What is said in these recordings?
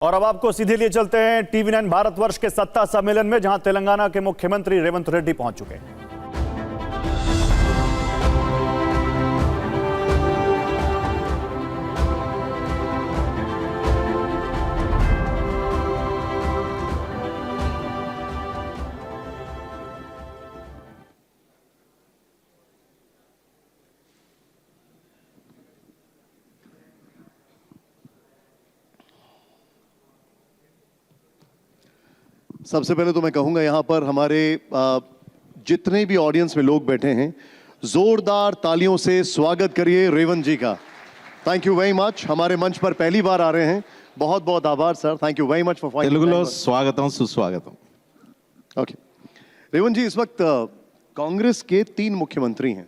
और अब आपको सीधे लिए चलते हैं TV9 भारतवर्ष के सत्ता सम्मेलन में, जहां तेलंगाना के मुख्यमंत्री रेवंत रेड्डी पहुंच चुके हैं। सबसे पहले तो मैं कहूंगा यहाँ पर हमारे जितने भी ऑडियंस में लोग बैठे हैं, जोरदार तालियों से स्वागत करिए रेवंत जी का। Thank you very much. हमारे मंच पर पहली बार आ रहे हैं, बहुत बहुत आभार sir. Thank you very much for तेलुगुलो स्वागतम सुस्वागतम। ओके रेवंत जी, इस वक्त कांग्रेस के 3 मुख्यमंत्री हैं,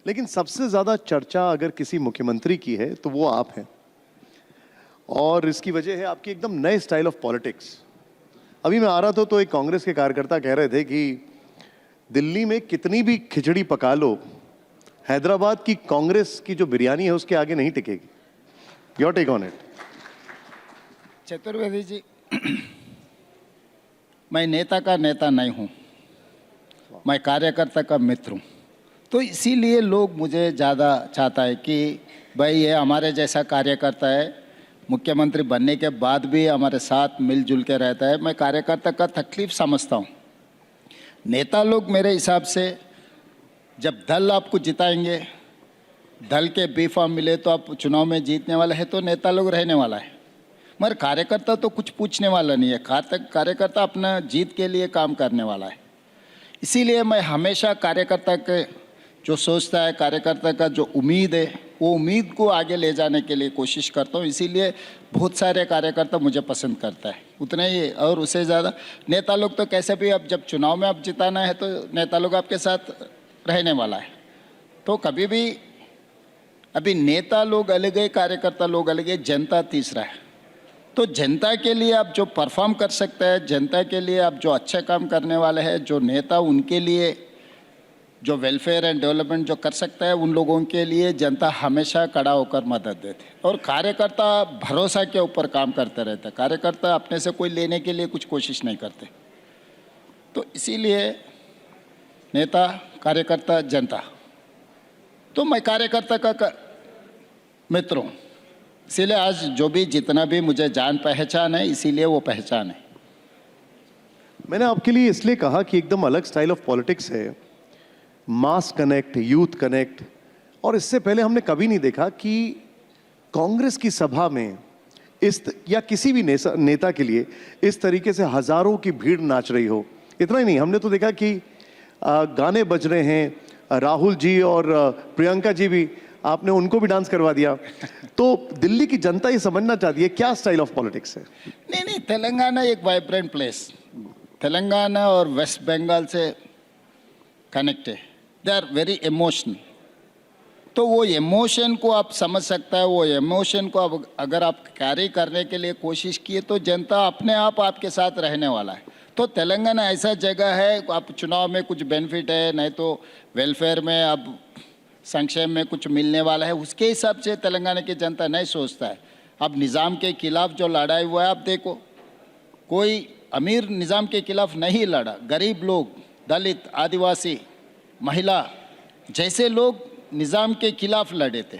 लेकिन सबसे ज्यादा चर्चा अगर किसी मुख्यमंत्री की है तो वो आप हैं, और इसकी वजह है आपकी एकदम नए स्टाइल ऑफ पॉलिटिक्स। अभी मैं आ रहा था तो एक कांग्रेस के कार्यकर्ता कह रहे थे कि दिल्ली में कितनी भी खिचड़ी पका लो, हैदराबाद की कांग्रेस की जो बिरयानी है उसके आगे नहीं टिकेगी। Your take on it. Chaturvedi ji, मैं नेता का नेता नहीं हूँ, मैं कार्यकर्ता का मित्र हूँ। तो इसीलिए लोग मुझे ज़्यादा चाहता है कि भाई ये हमारे जैसा कार्यकर्ता है, मुख्यमंत्री बनने के बाद भी हमारे साथ मिलजुल के रहता है। मैं कार्यकर्ता का तकलीफ समझता हूँ। नेता लोग मेरे हिसाब से जब दल आपको जिताएंगे, दल के बी फॉर्म मिले तो आप चुनाव में जीतने वाला है, तो नेता लोग रहने वाला है। मगर कार्यकर्ता तो कुछ पूछने वाला नहीं है। कार्यकर्ता अपना जीत के लिए काम करने वाला है। इसीलिए मैं हमेशा कार्यकर्ता के जो सोचता है, कार्यकर्ता का जो उम्मीद है, वो उम्मीद को आगे ले जाने के लिए कोशिश करता हूँ। इसीलिए बहुत सारे कार्यकर्ता मुझे पसंद करता है, उतने ही और उससे ज़्यादा नेता लोग तो कैसे भी, अब जब चुनाव में आप जिताना है तो नेता लोग आपके साथ रहने वाला है। तो कभी भी अभी नेता लोग अलग है, कार्यकर्ता लोग अलग है, जनता तीसरा है। तो जनता के लिए आप जो परफॉर्म कर सकते हैं, जनता के लिए आप जो अच्छे काम करने वाले हैं, जो नेता उनके लिए जो वेलफेयर एंड डेवलपमेंट जो कर सकता है, उन लोगों के लिए जनता हमेशा खड़ा होकर मदद देते। और कार्यकर्ता भरोसा के ऊपर काम करते रहते हैं। कार्यकर्ता अपने से कोई लेने के लिए कुछ कोशिश नहीं करते। तो इसीलिए नेता, कार्यकर्ता, जनता, तो मैं कार्यकर्ता का मित्र हूँ। इसीलिए आज जो भी जितना भी मुझे जान पहचान है, इसीलिए वो पहचान है। मैंने आपके लिए इसलिए कहा कि एकदम अलग स्टाइल ऑफ पॉलिटिक्स है, मास कनेक्ट, यूथ कनेक्ट, और इससे पहले हमने कभी नहीं देखा कि कांग्रेस की सभा में या किसी भी नेता के लिए इस तरीके से हजारों की भीड़ नाच रही हो। इतना ही नहीं, हमने तो देखा कि गाने बज रहे हैं, राहुल जी और प्रियंका जी भी, आपने उनको भी डांस करवा दिया। तो दिल्ली की जनता ये समझना चाहती है क्या स्टाइल ऑफ पॉलिटिक्स है। नहीं, तेलंगाना एक वाइब्रेंट प्लेस, तेलंगाना और वेस्ट बंगाल से कनेक्ट है। They are very emotional. तो वो इमोशन को आप समझ सकता है, वो इमोशन को अब अगर आप कैरी करने के लिए कोशिश किए तो जनता अपने आप आपके साथ रहने वाला है। तो तेलंगाना ऐसा जगह है, आप चुनाव में कुछ बेनिफिट है, नहीं तो वेलफेयर में अब संक्षेम में कुछ मिलने वाला है, उसके हिसाब से तेलंगाना की जनता नहीं सोचता है। अब निज़ाम के खिलाफ जो लड़ाई हुआ है, आप देखो, कोई अमीर निज़ाम के खिलाफ नहीं लड़ा, गरीब लोग, दलित, आदिवासी, महिला जैसे लोग निज़ाम के खिलाफ लड़े थे।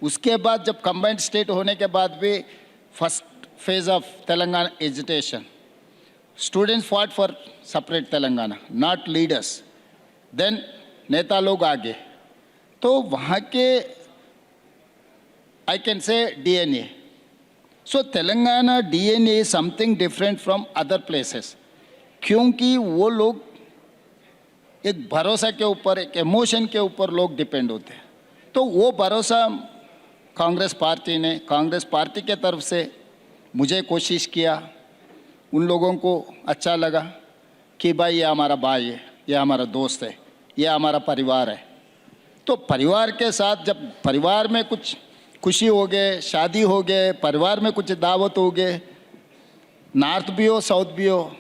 उसके बाद जब कंबाइंड स्टेट होने के बाद भी first phase of Telangana agitation, students fought for separate Telangana, not leaders. Then नेता लोग आगे, तो वहाँ के I can say DNA। So Telangana DNA is something different from other places, क्योंकि वो लोग एक भरोसा के ऊपर, एक इमोशन के ऊपर लोग डिपेंड होते हैं। तो वो भरोसा कांग्रेस पार्टी ने, कांग्रेस पार्टी के तरफ से मुझे कोशिश किया, उन लोगों को अच्छा लगा कि भाई ये हमारा भाई है, ये हमारा दोस्त है, ये हमारा परिवार है। तो परिवार के साथ जब परिवार में कुछ खुशी हो गए, शादी हो गए, परिवार में कुछ दावत हो गए, नॉर्थ भी हो साउथ भी हो,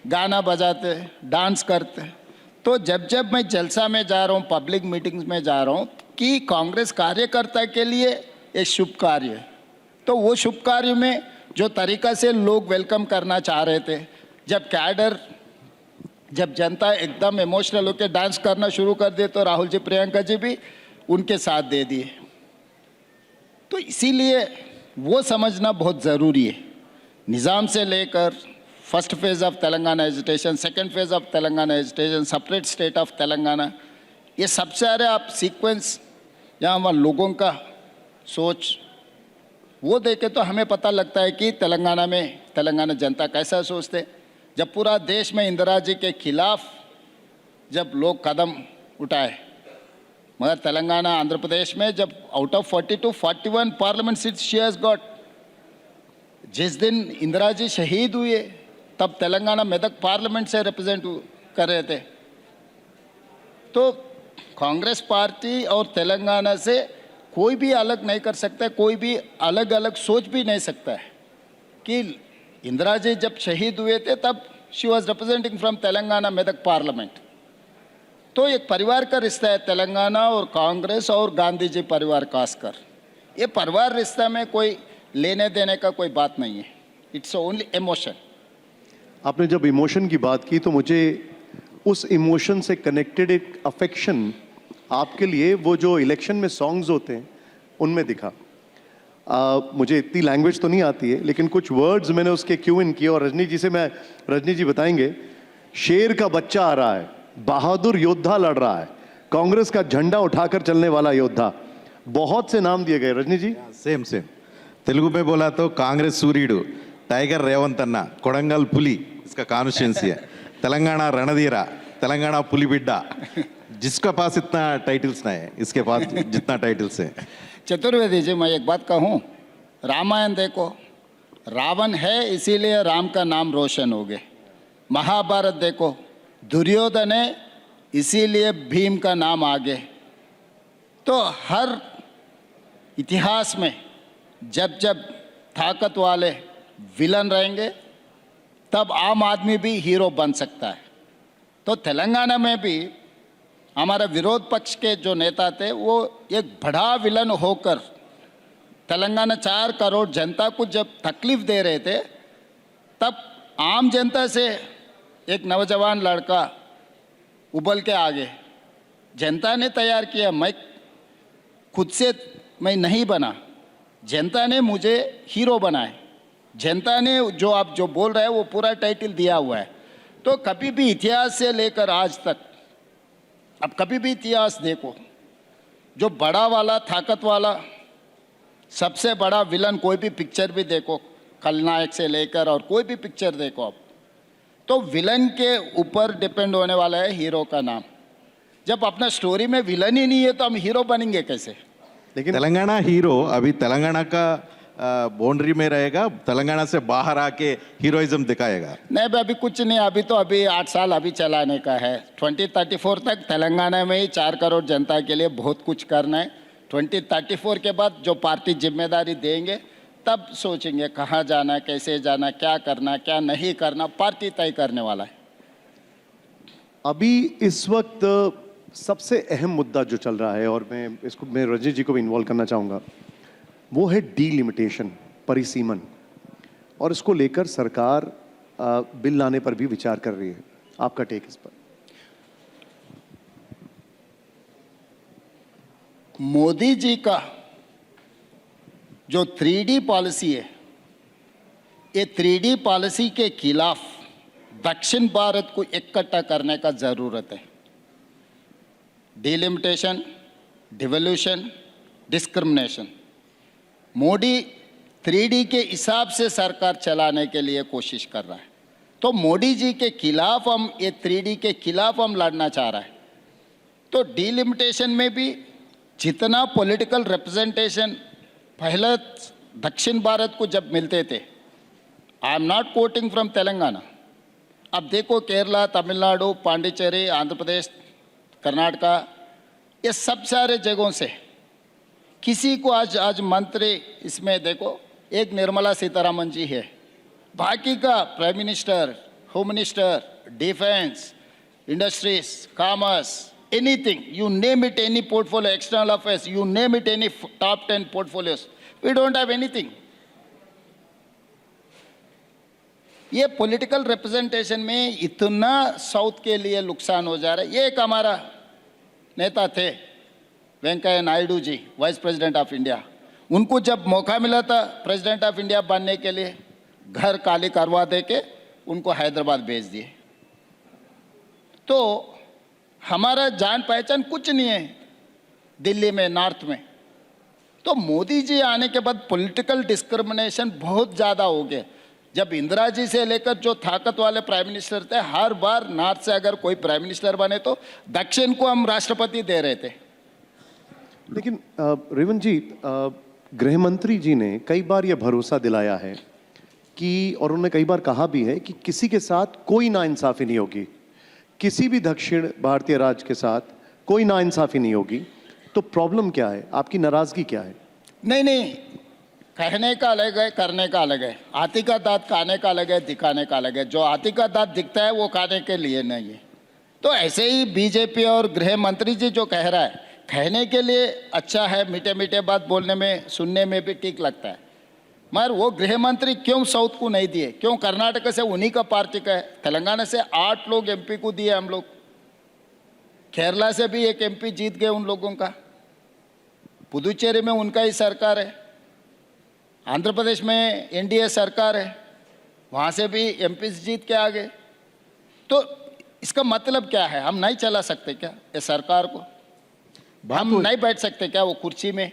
गाना बजाते, डांस करते। तो जब जब मैं जलसा में जा रहा हूँ, पब्लिक मीटिंग्स में जा रहा हूँ, कि कांग्रेस कार्यकर्ता के लिए एक शुभ कार्य है, तो वो शुभ कार्य में जो तरीका से लोग वेलकम करना चाह रहे थे, जब कैडर, जब जनता एकदम इमोशनल होकर डांस करना शुरू कर दे तो राहुल जी, प्रियंका जी भी उनके साथ दे दिए। तो इसीलिए वो समझना बहुत ज़रूरी है। निज़ाम से लेकर first phase of Telangana agitation, second phase of Telangana agitation, separate state of Telangana, ये सब सारे आप सीक्वेंस यहाँ वहाँ लोगों का सोच वो देखे तो हमें पता लगता है कि तेलंगाना में तेलंगाना जनता कैसा सोचते। जब पूरा देश में इंदिरा जी के खिलाफ जब लोग कदम उठाए, मगर तेलंगाना, आंध्र प्रदेश में जब out of 42 41 parliament seat she has got. जिस दिन इंदिरा जी शहीद हुए तब तेलंगाना मेदक पार्लियामेंट से रिप्रेजेंट कर रहे थे। तो कांग्रेस पार्टी और तेलंगाना से कोई भी अलग नहीं कर सकता, कोई भी अलग अलग सोच भी नहीं सकता है कि इंदिरा जी जब शहीद हुए थे तब she was representing from Telangana Medak parliament. तो एक परिवार का रिश्ता है तेलंगाना और कांग्रेस और गांधी जी परिवार खासकर। ये परिवार रिश्ता में कोई लेने देने का कोई बात नहीं है, इट्स ओनली इमोशन। आपने जब इमोशन की बात की तो मुझे उस इमोशन से कनेक्टेड एक अफेक्शन आपके लिए वो जो इलेक्शन में सॉन्ग्स होते हैं उनमें दिखा। मुझे इतनी लैंग्वेज तो नहीं आती है लेकिन कुछ वर्ड्स मैंने उसके क्यू इन किए और रजनी जी बताएंगे। शेर का बच्चा आ रहा है, बहादुर योद्धा लड़ रहा है, कांग्रेस का झंडा उठाकर चलने वाला योद्धा, बहुत से नाम दिए गए। रजनी जी సేమ్ तेलुगु में बोला तो कांग्रेस सूर्युడు, टाइगर रेवंत अन्ना, कोडंगल पुली इसका कॉन्स्टिट्यूंसी है, तेलंगाना रणधीरा, तेलंगाना पुली बिड्डा। जिसका पास इतना टाइटल्स नहीं है, इसके पास जितना टाइटल्स है। चतुर्वेदी जी, मैं एक बात कहूँ, रामायण देखो, रावण है इसीलिए राम का नाम रोशन हो गए। महाभारत देखो, दुर्योधन है इसीलिए भीम का नाम आगे। तो हर इतिहास में जब जब ताकत वाले विलन रहेंगे तब आम आदमी भी हीरो बन सकता है। तो तेलंगाना में भी हमारा विरोध पक्ष के जो नेता थे वो एक बड़ा विलन होकर तेलंगाना 4 करोड़ जनता को जब तकलीफ दे रहे थे तब आम जनता से एक नौजवान लड़का उबल के आगे, जनता ने तैयार किया, मैं खुद से मैं नहीं बना, जनता ने मुझे हीरो बनाए, जनता ने जो आप जो बोल रहे हैं वो पूरा टाइटल दिया हुआ है। तो कभी भी इतिहास से लेकर आज तक, अब कभी भी इतिहास देखो, जो बड़ा वाला ताकत वाला सबसे बड़ा विलन कोई भी पिक्चर भी देखो, खलनायक से लेकर और कोई भी पिक्चर देखो आप, तो विलन के ऊपर डिपेंड होने वाला है हीरो का नाम। जब अपना स्टोरी में विलन ही नहीं है तो हम हीरो बनेंगे कैसे? लेकिन तेलंगाना हीरो अभी तेलंगाना का बाउंड्री में रहेगा, तेलंगाना से बाहर आके हीरोइज्म दिखाएगा। नहीं भाई, अभी कुछ नहीं, अभी 8 साल अभी चलाने का है। 2034 तक तेलंगाना में ही 4 करोड़ जनता के लिए बहुत कुछ करना है। 2034 के बाद जो पार्टी जिम्मेदारी देंगे तब सोचेंगे कहाँ जाना, कैसे जाना, क्या करना, क्या नहीं करना, पार्टी तय करने वाला है। अभी इस वक्त सबसे अहम मुद्दा जो चल रहा है और मैं रजनी जी को भी इन्वॉल्व करना चाहूँगा, वो है डीलिमिटेशन, परिसीमन। और इसको लेकर सरकार बिल लाने पर भी विचार कर रही है। आपका टेक इस पर? मोदी जी का जो 3D पॉलिसी है, ये 3D पॉलिसी के खिलाफ दक्षिण भारत को इकट्ठा करने का ज़रूरत है। Delimitation, devolution, discrimination, Modi 3D के हिसाब से सरकार चलाने के लिए कोशिश कर रहा है। तो मोदी जी के खिलाफ हम, ये 3D के खिलाफ हम लड़ना चाह रहा है। तो डिलिमिटेशन में भी जितना पॉलिटिकल रिप्रेजेंटेशन पहले दक्षिण भारत को जब मिलते थे, I am not coating from Telangana, अब देखो केरला, तमिलनाडु, पांडिचेरी, आंध्र प्रदेश, कर्नाटका, ये सब सारे जगहों से किसी को आज मंत्री इसमें देखो, एक निर्मला सीतारमण जी है, बाकी का prime minister, home minister, defence, industries, commerce, anything, you name it, any portfolio, external affairs, you name it, any top 10 portfolios, we don't have anything. ये पॉलिटिकल रिप्रेजेंटेशन में इतना साउथ के लिए नुकसान हो जा रहा है। ये एक हमारा नेता थे Venkaiah Naidu ji, vice president of India, उनको जब मौका मिला था प्रेसिडेंट ऑफ इंडिया बनने के लिए, घर खाली करवा दे के उनको हैदराबाद भेज दिए। तो हमारा जान पहचान कुछ नहीं है दिल्ली में, नॉर्थ में। तो मोदी जी आने के बाद पॉलिटिकल डिस्क्रिमिनेशन बहुत ज़्यादा हो गया। जब इंदिरा जी से लेकर जो ताकत वाले प्राइम मिनिस्टर थे, हर बार नॉर्थ से अगर कोई प्राइम मिनिस्टर बने तो दक्षिण को हम राष्ट्रपति दे रहे थे। लेकिन रेवंत जी, गृह मंत्री जी ने कई बार यह भरोसा दिलाया है कि, और उन्होंने कई बार कहा भी है कि किसी के साथ कोई नाइंसाफी नहीं होगी, किसी भी दक्षिण भारतीय राज्य के साथ कोई नाइंसाफी नहीं होगी। तो प्रॉब्लम क्या है, आपकी नाराजगी क्या है? नहीं, कहने का अलग है, करने का अलग है। हाथी का दांत खाने का अलग है, दिखाने का अलग है। जो हाथी का दांत दिखता है वो खाने के लिए नहीं है। तो ऐसे ही बीजेपी और गृह मंत्री जी जो कह रहा है, कहने के लिए अच्छा है, मीठे मीठे बात बोलने में, सुनने में भी ठीक लगता है, मगर वो गृह मंत्री क्यों साउथ को नहीं दिए? क्यों कर्नाटक से उन्हीं का पार्टी का है, तेलंगाना से 8 लोग एमपी को दिए हम लोग, केरला से भी एक एमपी जीत गए उन लोगों का, पुदुचेरी में उनका ही सरकार है, आंध्र प्रदेश में एनडीए सरकार है, वहाँ से भी एमपी जीत के आ गए। तो इसका मतलब क्या है? हम नहीं चला सकते क्या ये सरकार को? हम नहीं बैठ सकते क्या वो कुर्सी में?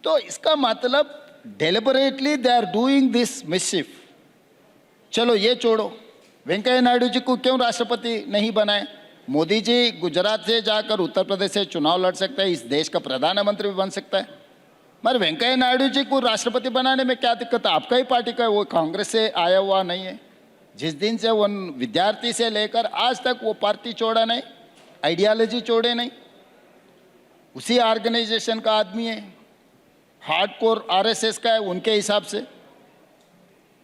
तो इसका मतलब deliberately they are doing this mischief. चलो ये छोड़ो, वेंकैया नायडू जी को क्यों राष्ट्रपति नहीं बनाए? मोदी जी गुजरात से जाकर उत्तर प्रदेश से चुनाव लड़ सकता है, इस देश का प्रधानमंत्री भी बन सकता है, मगर वेंकैया नायडू जी को राष्ट्रपति बनाने में क्या दिक्कत है? आपका ही पार्टी का है, वो कांग्रेस से आया हुआ नहीं है। जिस दिन से वो विद्यार्थी से लेकर आज तक वो पार्टी छोड़ा नहीं, आइडियालॉजी छोड़े नहीं, उसी ऑर्गेनाइजेशन का आदमी है, हार्डकोर आरएसएस का है उनके हिसाब से।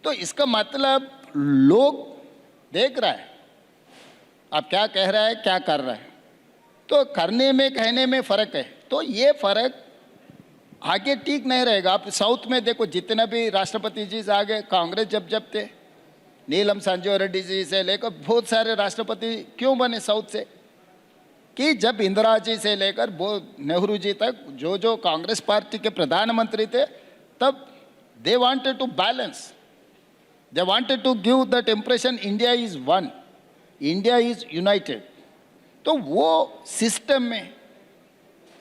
तो इसका मतलब लोग देख रहा है आप क्या कह रहा है, क्या कर रहा है। तो करने में कहने में फ़र्क है। तो ये फ़र्क आगे ठीक नहीं रहेगा। आप साउथ में देखो, जितने भी राष्ट्रपति जी आगे कांग्रेस जब थे, नीलम संजीव रेड्डी जी से लेकर बहुत सारे राष्ट्रपति क्यों बने साउथ से? कि जब इंदिरा जी से लेकर वो नेहरू जी तक जो जो कांग्रेस पार्टी के प्रधानमंत्री थे, तब they wanted to balance, they wanted to give that impression India is one, India is united. तो वो सिस्टम में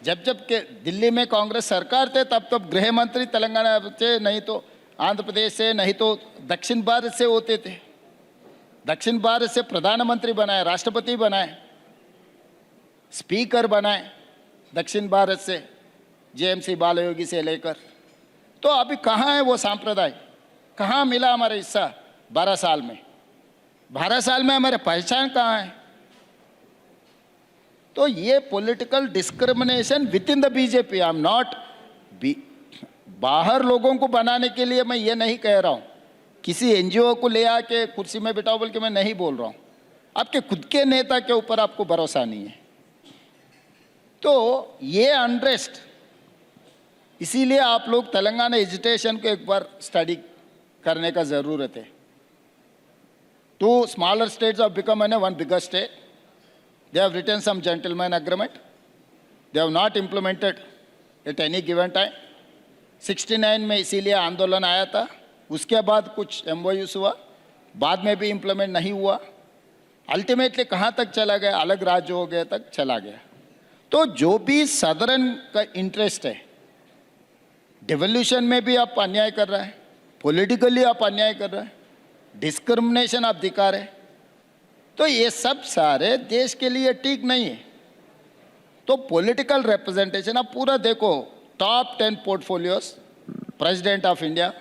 जब के दिल्ली में कांग्रेस सरकार थे, तब गृह मंत्री तेलंगाना से, नहीं तो आंध्र प्रदेश से, नहीं तो दक्षिण भारत से होते थे। दक्षिण भारत से प्रधानमंत्री बनाए, राष्ट्रपति बनाए, स्पीकर बनाए दक्षिण भारत से, जेएमसी बालयोगी से लेकर। तो अभी कहाँ है वो सांप्रदाय? कहाँ मिला हमारा हिस्सा 12 साल में? 12 साल में हमारे पहचान कहाँ है? तो ये political discrimination with in the BJP, I am not, बाहर लोगों को बनाने के लिए मैं ये नहीं कह रहा हूँ, किसी एनजीओ को ले आके कुर्सी में बिठाओ बोल के मैं नहीं बोल रहा हूँ। आपके खुद के नेता के ऊपर आपको भरोसा नहीं है। तो ये अनरेस्ट, इसीलिए आप लोग तेलंगाना एजिटेशन को एक बार स्टडी करने का ज़रूरत है। 2 smaller states have become one bigger state. They have written some gentleman agreement. They have not implemented at any given time. 69 में इसीलिए आंदोलन आया था, उसके बाद कुछ MOUs हुआ, बाद में भी इम्प्लीमेंट नहीं हुआ। अल्टीमेटली कहाँ तक चला गया? अलग राज्य हो गया तक चला गया। तो जो भी सदर्न का इंटरेस्ट है, डिवोल्यूशन में भी आप अन्याय कर रहा है, पॉलिटिकली आप अन्याय कर रहा है, डिस्क्रिमिनेशन आप दिखा रहे, तो ये सब सारे देश के लिए ठीक नहीं है। तो पॉलिटिकल रिप्रेजेंटेशन आप पूरा देखो, top 10 portfolios, president of India,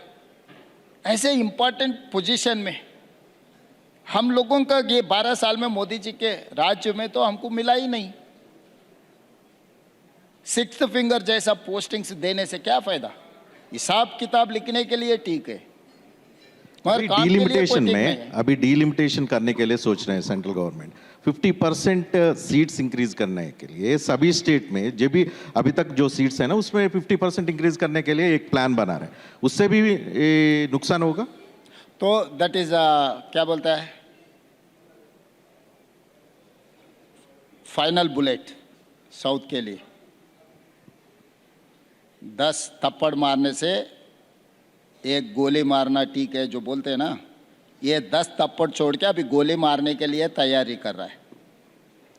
ऐसे इंपॉर्टेंट पोजीशन में हम लोगों का ये 12 साल में मोदी जी के राज्य में तो हमको मिला ही नहीं। 6th फिंगर जैसा पोस्टिंग्स देने से क्या फायदा? हिसाब किताब लिखने के लिए ठीक है, अभी डीलिमिटेशन में, अभी डीलिमिटेशन करने के लिए सोच रहे हैं सेंट्रल गवर्नमेंट, 50% सीट्स इंक्रीज करने के लिए सभी स्टेट में। जो भी अभी तक जो सीट्स है ना, उसमें 50% इंक्रीज करने के लिए एक प्लान बना रहे हैं, उससे भी नुकसान होगा। तो दैट इज क्या बोलता है, फाइनल बुलेट साउथ के लिए। 10 थप्पड़ मारने से एक गोली मारना ठीक है, जो बोलते हैं ना, ये 10 थप्पड़ छोड़ के अभी गोली मारने के लिए तैयारी कर रहा है।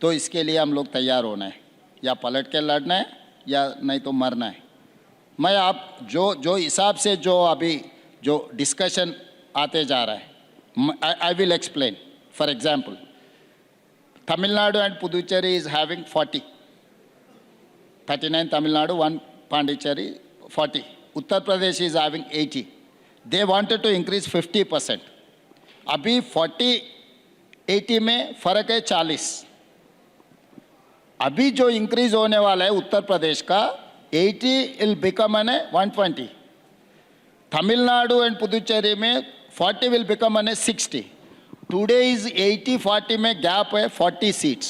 तो इसके लिए हम लोग तैयार होना है, या पलट के लड़ना है या नहीं तो मरना है। मैं आप जो हिसाब से जो अभी जो डिस्कशन आते जा रहा है, I will explain. For example, Tamil Nadu and Puducherry is having 39 Tamil Nadu, 1 Pondicherry, 40. Uttar Pradesh is having 80. They wanted to increase 50%. अभी 40-80 में फर्क है 40। अभी जो इंक्रीज होने वाला है उत्तर प्रदेश का 80 will become an 120. Tamil Nadu and Puducherry में 40 will become an 60. Today is 80-40 में गैप है 40 seats.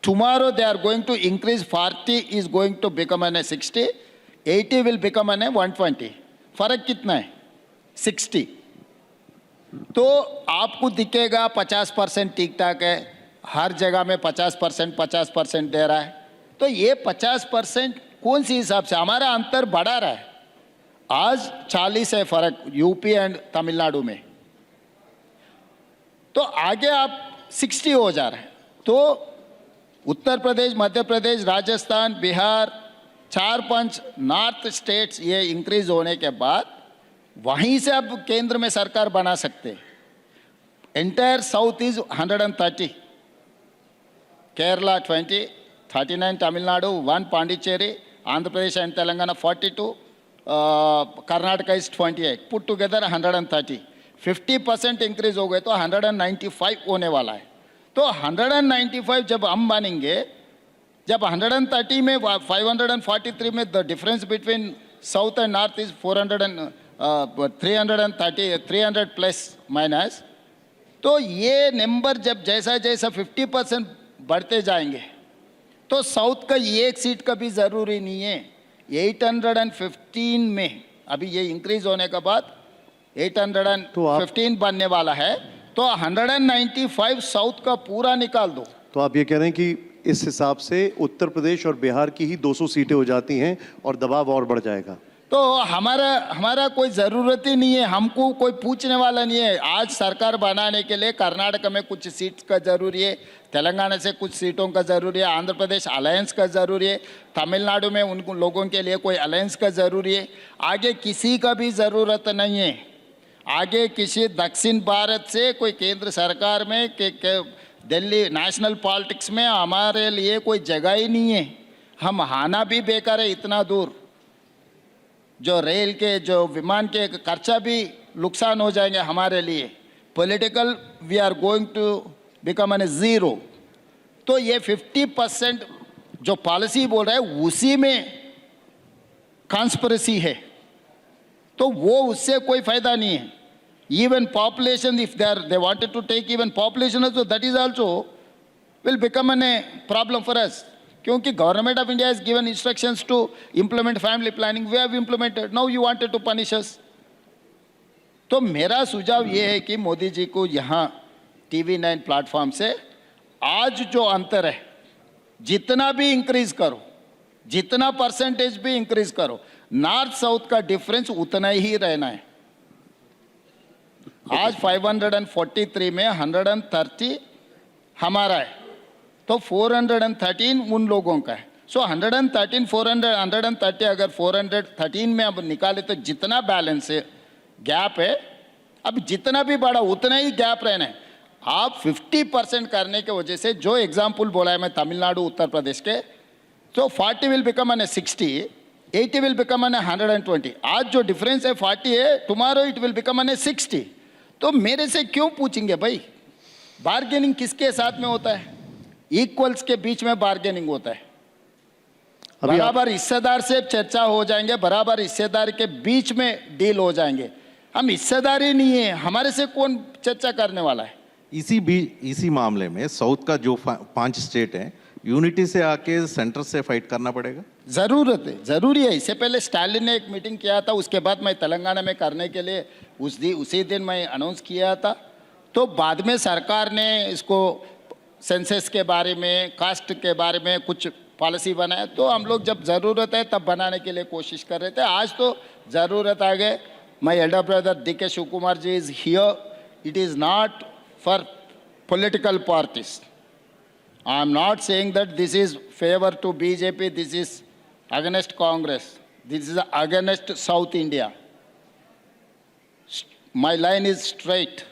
Tomorrow they are going to increase, 40 is going to become an 60, 80 will become an 120. फर्क कितना है? 60. तो आपको दिखेगा 50% ठीक ठाक है, हर जगह में 50% दे रहा है। तो ये 50% कौन सी हिसाब से? हमारा अंतर बढ़ा रहा है। आज 40 है फर्क यूपी एंड तमिलनाडु में, तो आगे आप 60 हो जा रहा है। तो उत्तर प्रदेश, मध्य प्रदेश, राजस्थान, बिहार, 4-5 नॉर्थ स्टेट्स ये इंक्रीज होने के बाद वहीं से अब केंद्र में सरकार बना सकते हैं। Entire south is 130, Kerala 20, 39 Tamil Nadu, 1 Pondicherry, Andhra Pradesh and Telangana 42, Karnataka is 28, put together 130। 50% increase हो गए तो 195 होने वाला है। तो 195 जब हम बनेंगे, जब 130 में 543 में the difference between south and north is 300 plus minus, तो ये नंबर जब जैसा जैसा 50% बढ़ते जाएंगे तो साउथ का एक सीट का भी ज़रूरी नहीं है। 815 में अभी ये इंक्रीज होने के बाद 815 बनने वाला है, तो 195 साउथ का पूरा निकाल दो। तो आप ये कह रहे हैं कि इस हिसाब से उत्तर प्रदेश और बिहार की ही 200 सीटें हो जाती हैं और दबाव और बढ़ जाएगा। तो हमारा कोई ज़रूरत ही नहीं है, हमको कोई पूछने वाला नहीं है। आज सरकार बनाने के लिए कर्नाटक में कुछ सीट का ज़रूरी है, तेलंगाना से कुछ सीटों का ज़रूरी है, आंध्र प्रदेश अलायंस का ज़रूरी है, तमिलनाडु में उन लोगों के लिए कोई अलायंस का ज़रूरी है। आगे किसी का भी ज़रूरत नहीं है। आगे किसी दक्षिण भारत से कोई केंद्र सरकार में दिल्ली नेशनल पॉलिटिक्स में हमारे लिए कोई जगह ही नहीं है। हम आना भी बेकार है, इतना दूर जो रेल के जो विमान के खर्चा भी नुकसान हो जाएंगे हमारे लिए। Political we are going to become an 0। तो ये 50% जो पॉलिसी बोल रहा है उसी में कॉन्स्पिरेसी है, तो वो उससे कोई फायदा नहीं है। Even population, if they wanted to take even population also, that is also will become a problem for us. क्योंकि Government of India has given instructions to implement family planning. We have implemented. Now you wanted to punish us. तो मेरा सुझाव ये है कि मोदी जी को यहाँ TV9 platform से आज जो अंतर है, जितना भी इंक्रीज करो, जितना परसेंटेज भी इंक्रीज करो, नॉर्थ साउथ का डिफरेंस उतना ही रहना है। आज 543 में 130 हमारा है, तो 413 उन लोगों का है। सो 113 400 130 अगर 413 में अब निकाले तो जितना बैलेंस है, गैप है, अब जितना भी बढ़ा उतना ही गैप रहना है। आप 50% करने के वजह से जो एग्जाम्पल बोला है मैं तमिलनाडु उत्तर प्रदेश के, तो 40 will become an 60, 80 will become an 120। आज जो डिफरेंस है 40 है, tomorrow it will become an 60। तो मेरे से क्यों पूछेंगे भाई? बार्गेनिंग किसके साथ में होता है? इक्वल्स के बीच में बार्गेनिंग होता है। बराबर हिस्सेदार से चर्चा हो जाएंगे, बराबर हिस्सेदार के बीच में डील हो जाएंगे। हम हिस्सेदार ही नहीं है, हमारे से कौन चर्चा करने वाला है? इसी मामले में साउथ का जो 5 स्टेट है, यूनिटी से आके सेंटर से फाइट करना पड़ेगा। ज़रूरत है, ज़रूरी है। इससे पहले स्टालिन ने एक मीटिंग किया था, उसके बाद मैं तेलंगाना में करने के लिए उसी दिन मैं अनाउंस किया था। तो बाद में सरकार ने इसको सेंसस के बारे में, कास्ट के बारे में कुछ पॉलिसी बनाया, तो हम लोग जब ज़रूरत है तब बनाने के लिए कोशिश कर रहे थे। आज तो ज़रूरत आ गए। My elder brother DK Shiva Kumar ji is here. It is not for political parties. I am not saying that this is favor to BJP, this is against Congress, this is against South India. My line is straight.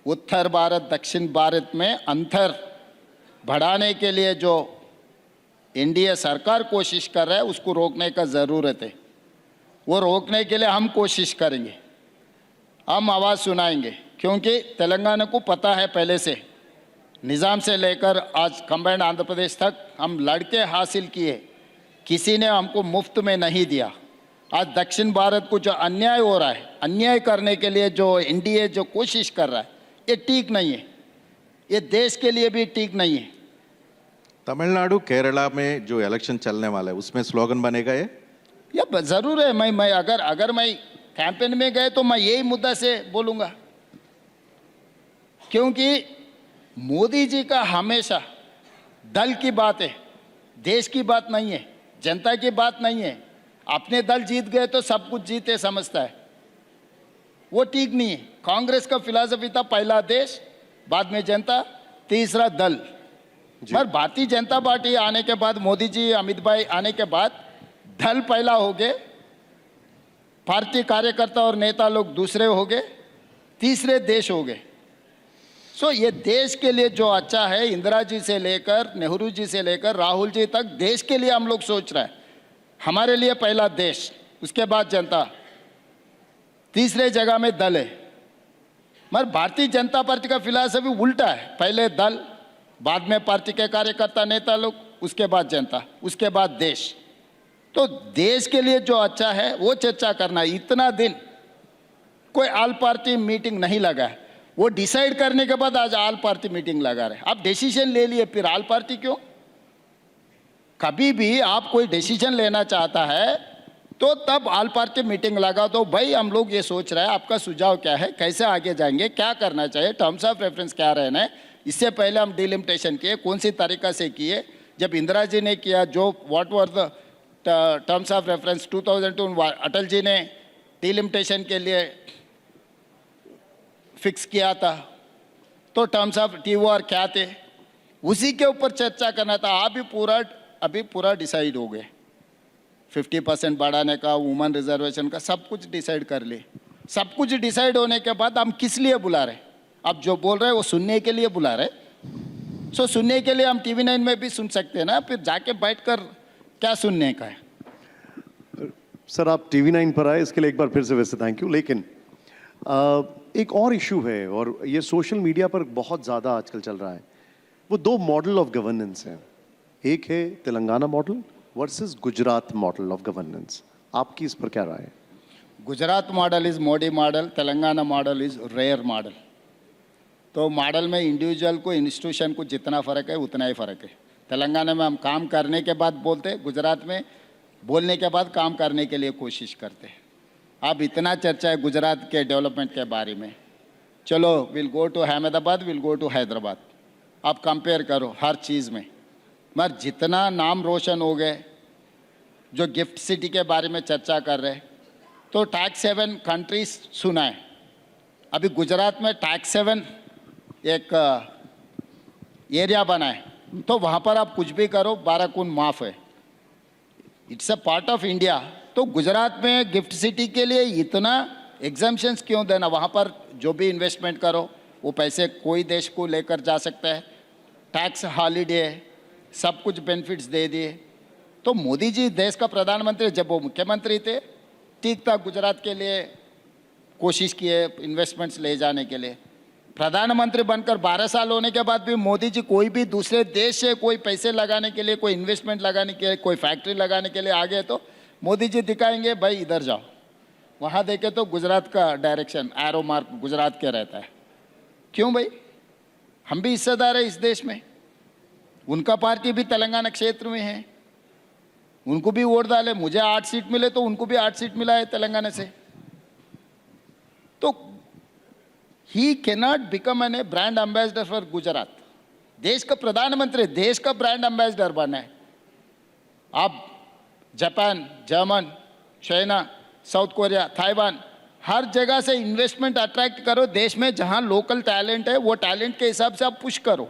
उत्तर भारत दक्षिण भारत में अंतर बढ़ाने के लिए जो NDA सरकार कोशिश कर रहा है उसको रोकने का ज़रूरत है। वो रोकने के लिए हम कोशिश करेंगे, हम आवाज़ सुनाएंगे, क्योंकि तेलंगाना को पता है पहले से, निज़ाम से लेकर आज कंबाइंड आंध्र प्रदेश तक हम लड़के हासिल किए, किसी ने हमको मुफ्त में नहीं दिया। आज दक्षिण भारत को जो अन्याय हो रहा है, अन्याय करने के लिए जो NDA जो कोशिश कर रहा है, ये ठीक नहीं है, ये देश के लिए भी ठीक नहीं है। तमिलनाडु केरला में जो इलेक्शन चलने वाला है उसमें स्लोगन बनेगा ये ज़रूर है। मैं अगर मैं कैंपेन में गए तो मैं यही मुद्दा से बोलूँगा, क्योंकि मोदी जी का हमेशा दल की बात है, देश की बात नहीं है, जनता की बात नहीं है। अपने दल जीत गए तो सब कुछ जीते समझता है, वो ठीक नहीं है। कांग्रेस का फिलॉसफी था पहला देश, बाद में जनता, तीसरा दल। पर भारतीय जनता पार्टी आने के बाद, मोदी जी अमित भाई आने के बाद दल पहला हो गए, पार्टी कार्यकर्ता और नेता लोग दूसरे हो गए, तीसरे देश हो गए। सो ये देश के लिए जो अच्छा है, इंदिरा जी से लेकर नेहरू जी से लेकर राहुल जी तक देश के लिए हम लोग सोच रहे हैं। हमारे लिए पहला देश, उसके बाद जनता, तीसरे जगह में दल है। मगर भारतीय जनता पार्टी का फिलॉसफी उल्टा है, पहले दल, बाद में पार्टी के कार्यकर्ता नेता लोग, उसके बाद जनता, उसके बाद देश। तो देश के लिए जो अच्छा है वो चर्चा करना। इतना दिन कोई ऑल पार्टी मीटिंग नहीं लगा है, वो डिसाइड करने के बाद आज ऑल पार्टी मीटिंग लगा रहे। आप डिसीजन ले लिए, फिर ऑल पार्टी क्यों? कभी भी आप कोई डिसीजन लेना चाहता है तो तब ऑल पार्टी मीटिंग लगा दो। भाई हम लोग ये सोच रहे हैं, आपका सुझाव क्या है, कैसे आगे जाएंगे, क्या करना चाहिए, टर्म्स ऑफ रेफरेंस क्या रहना है। इससे पहले हम डिलिमिटेशन किए, कौन सी तरीका से किए। जब इंदिरा जी ने किया, जो what were the terms of reference 2002, Atal ji ने डिलिमिटेशन के लिए फिक्स किया था, तो टर्म्स ऑफ TOR क्या थे, उसी के ऊपर चर्चा करना था। अभी पूरा डिसाइड हो गए, 50% बढ़ाने का, वुमेन रिजर्वेशन का, सब कुछ डिसाइड कर लिए। सब कुछ डिसाइड होने के बाद हम किस लिए बुला रहे? आप जो बोल रहे हैं वो सुनने के लिए बुला रहे। सो सुनने के लिए हम TV9 में भी सुन सकते हैं ना, फिर जाके बैठकर क्या सुनने का है। सर आप TV9 पर आए, इसके लिए एक बार फिर से वैसे थैंक यू। लेकिन एक और इशू है, और ये सोशल मीडिया पर बहुत ज़्यादा आजकल चल रहा है। वो दो मॉडल ऑफ गवर्नेंस हैं, एक है Telangana model versus Gujarat model of governance. आपकी इस पर क्या राय है? Gujarat model is Modi model, Telangana model is rare model. तो मॉडल में इंडिविजुअल को, इंस्टीट्यूशन को जितना फ़र्क है उतना ही फ़र्क है। तेलंगाना में हम काम करने के बाद बोलते, गुजरात में बोलने के बाद काम करने के लिए कोशिश करते हैं। अब इतना चर्चा है गुजरात के डेवलपमेंट के बारे में, चलो will go to Ahmedabad, will go to Hyderabad. आप कंपेयर करो हर चीज़ में, मगर जितना नाम रोशन हो गए, जो गिफ्ट सिटी के बारे में चर्चा कर रहे, तो टैक्स हेवन कंट्रीज सुना है। अभी गुजरात में टैक्स हेवन एक एरिया बना है, तो वहाँ पर आप कुछ भी करो 12 खून माफ़ है। It's a part of India. तो गुजरात में गिफ्ट सिटी के लिए इतना एग्जाम्पशंस क्यों देना? वहाँ पर जो भी इन्वेस्टमेंट करो वो पैसे कोई देश को लेकर जा सकता है, टैक्स हॉलीडे, सब कुछ बेनिफिट्स दे दिए। तो मोदी जी देश का प्रधानमंत्री, जब वो मुख्यमंत्री थे ठीक था, गुजरात के लिए कोशिश किए इन्वेस्टमेंट्स ले जाने के लिए। प्रधानमंत्री बनकर 12 साल होने के बाद भी मोदी जी कोई भी दूसरे देश से कोई पैसे लगाने के लिए, कोई इन्वेस्टमेंट लगाने के लिए, कोई फैक्ट्री लगाने के लिए आ गए तो मोदी जी दिखाएंगे भाई इधर जाओ। वहाँ देखे तो गुजरात का डायरेक्शन, एरो मार्क गुजरात के रहता है। क्यों भाई? हम भी हिस्सेदार है इस देश में। उनका पार्टी भी तेलंगाना क्षेत्र में है, उनको भी वोट डाले। मुझे 8 सीट मिले तो उनको भी 8 सीट मिला है तेलंगाना से। तो he cannot become an a brand ambassador for Gujarat. देश का प्रधानमंत्री देश का ब्रांड एम्बेसडर बना है। आप Japan, German, China, South Korea, Taiwan, हर जगह से इन्वेस्टमेंट अट्रैक्ट करो देश में। जहां लोकल टैलेंट है वो टैलेंट के हिसाब से आप पुश करो।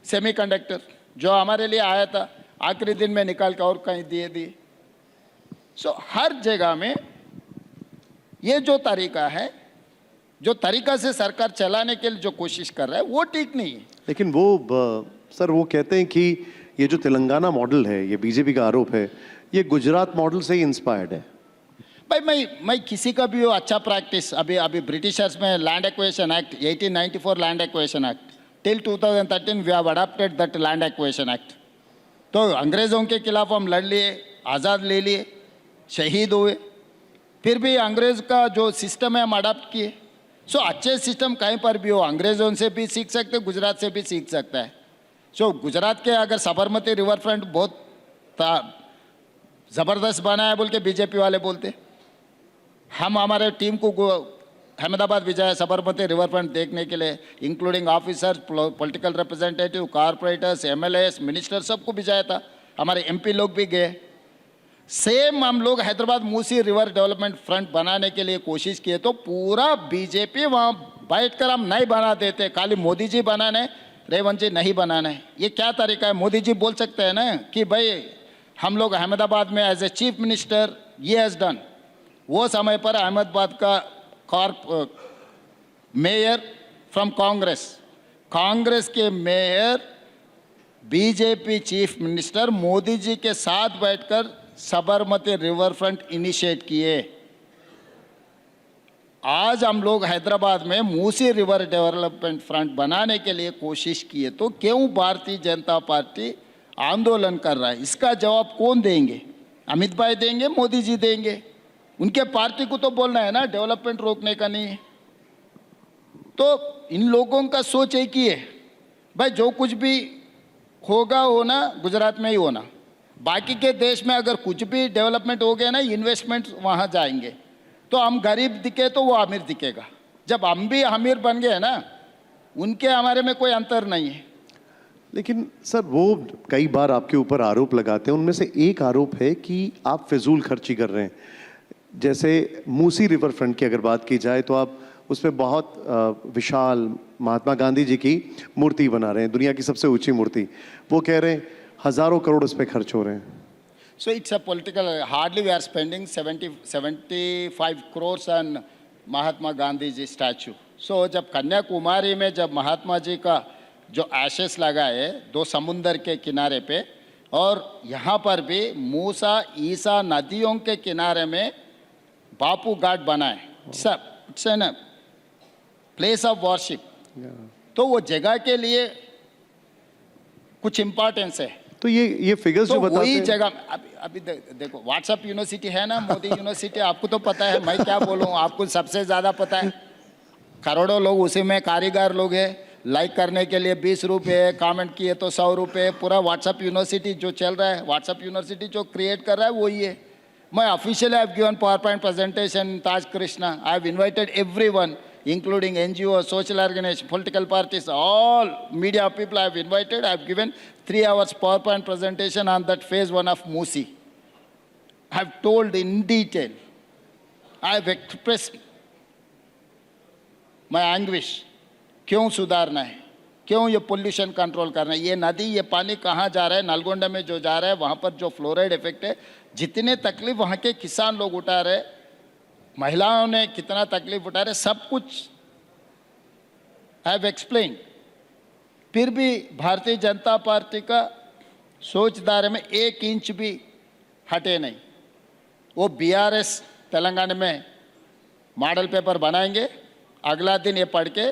सेमीकंडक्टर जो हमारे लिए आया था आखिरी दिन में निकाल के और कहीं दिए। सो हर जगह में ये जो तरीका है, जो तरीका से सरकार चलाने के लिए जो कोशिश कर रहा है वो ठीक नहीं है। लेकिन वो सर वो कहते हैं कि ये जो तेलंगाना मॉडल है, ये बीजेपी का आरोप है, ये गुजरात मॉडल से ही इंस्पायर्ड है। भाई मैं किसी का भी वो अच्छा प्रैक्टिस, अभी ब्रिटिशर्स में land acquisition act 1894 land acquisition act till 2013 we have adopted that land acquisition act. तो अंग्रेज़ों के खिलाफ हम लड़ लिए, आज़ाद ले लिए, शहीद हुए, फिर भी अंग्रेज़ का जो सिस्टम है हम अडॉप्ट किए। सो अच्छे सिस्टम कहीं पर भी हो, अंग्रेज़ों से भी सीख सकते, गुजरात से भी सीख सकता है। सो गुजरात के अगर साबरमती रिवर फ्रंट बहुत ज़बरदस्त बना है बोल के बीजेपी वाले बोलते, हम हमारे टीम को अहमदाबाद भेजा साबरमती रिवर फ्रंट देखने के लिए, including officers, political representative, corporators, MLAs, minister, सबको भेजाया था। हमारे एमपी लोग भी गए। सेम हम लोग Hyderabad Musi river development front बनाने के लिए कोशिश किए तो पूरा बीजेपी वहाँ बैठकर हम नहीं बना देते, खाली मोदी जी बनाना है, रेवंत जी नहीं बनाना है। ये क्या तरीका है? मोदी जी बोल सकते हैं ना कि भाई हम लोग अहमदाबाद में एज ए चीफ मिनिस्टर ये हैज़ डन। वो समय पर अहमदाबाद का मेयर फ्रॉम कांग्रेस के mayor BJP chief minister Modi ji के साथ बैठकर साबरमती रिवर फ्रंट इनिशिएट किए। आज हम लोग हैदराबाद में मूसी रिवर डेवलपमेंट फ्रंट बनाने के लिए कोशिश किए तो क्यों भारतीय जनता पार्टी आंदोलन कर रहा है? इसका जवाब कौन देंगे? अमित भाई देंगे, मोदी जी देंगे? उनके पार्टी को तो बोलना है ना डेवलपमेंट रोकने का नहीं है। तो इन लोगों का सोच एक ही है, भाई जो कुछ भी होगा होना गुजरात में ही होना, बाकी के देश में अगर कुछ भी डेवलपमेंट हो गया ना, इन्वेस्टमेंट वहाँ जाएंगे। तो हम गरीब दिखे तो वो अमीर दिखेगा। जब हम भी अमीर बन गए ना, उनके हमारे में कोई अंतर नहीं है। लेकिन सर वो कई बार आपके ऊपर आरोप लगाते हैं, उनमें से एक आरोप है कि आप फिजूल खर्ची कर रहे हैं। जैसे मूसी रिवर फ्रंट की अगर बात की जाए तो आप उसमें बहुत विशाल महात्मा गांधी जी की मूर्ति बना रहे हैं, दुनिया की सबसे ऊंची मूर्ति। वो कह रहे हैं हज़ारों करोड़ उस पर खर्च हो रहे हैं। So it's a political, hardly we are spending 75 crores on Mahatma Gandhi ji statue. So जब कन्याकुमारी में जब महात्मा जी का जो एशेस लगा है 2 समुंदर के किनारे पे, और यहाँ पर भी मूसा ईसा नदियों के किनारे में बापू घाट बना है। It's an place of worship. तो वो जगह के लिए कुछ इम्पोर्टेंस है। तो ये फिगर्स तो जो बताते वही हैं, जगह अभी देखो व्हाट्सएप यूनिवर्सिटी है ना, मोदी यूनिवर्सिटी, आपको तो पता है, मैं क्या बोलूँ, आपको सबसे ज़्यादा पता है। करोड़ों लोग उसी में कारीगर लोग हैं। लाइक करने के लिए 20 रुपये, कमेंट किए तो 100 रुपये। पूरा व्हाट्सएप यूनिवर्सिटी जो चल रहा है, व्हाट्सएप यूनिवर्सिटी जो क्रिएट कर रहा है वही है। मैं officially I have given PowerPoint presentation Taj Krishna. I have invited everyone including NGO, social organization, political parties, all media people I have invited. I have given 3 hours PowerPoint presentation on that phase 1 of Musi. I have told in detail. I have expressed my anguish. क्यों सुधारना है, क्यों ये pollution control करना है, ये नदी ये पानी कहाँ जा रहा है, नलगोंडा में जो जा रहा है वहाँ पर जो फ्लोराइड इफेक्ट है, जितने तकलीफ वहाँ के किसान लोग उठा रहे, महिलाओं ने कितना तकलीफ उठा रहे, सब कुछ आई हैव एक्सप्लेन। फिर भी भारतीय जनता पार्टी का सोच दायरे में 1 इंच भी हटे नहीं। वो बीआरएस तेलंगाना में मॉडल पेपर बनाएंगे, अगला दिन ये पढ़ के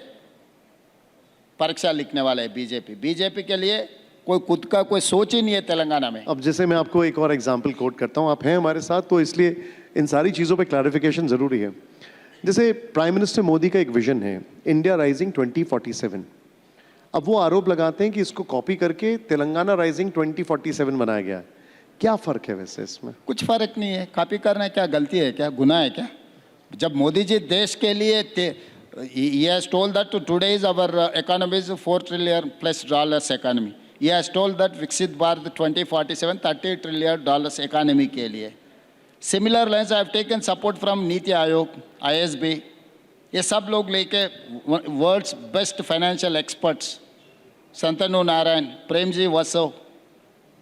परीक्षा लिखने वाला है बीजेपी के लिए कोई खुद का कोई सोच ही नहीं है तेलंगाना में। अब जैसे मैं आपको एक और एग्जांपल कोट करता हूं, आप हैं हमारे साथ तो इसलिए इन सारी चीज़ों पे क्लैरिफिकेशन ज़रूरी है। जैसे प्राइम मिनिस्टर मोदी का एक विजन है इंडिया राइजिंग 2047। अब वो आरोप लगाते हैं कि इसको कॉपी करके तेलंगाना राइजिंग 2047 बनाया गया है। क्या फर्क है वैसे इसमें? कुछ फर्क नहीं है। कॉपी करना क्या गलती है, क्या गुनाह है क्या? जब मोदी जी देश के लिए he has told that today is our economy is $4 trillion plus economy. He has told that Viksit Bharat 2047 $30 trillion economy के लिए. Similar lines I have taken support from Niti Aayog, ISB. ये सब लोग लेके world's best financial experts Shantanu Narayen, Premji Vasav,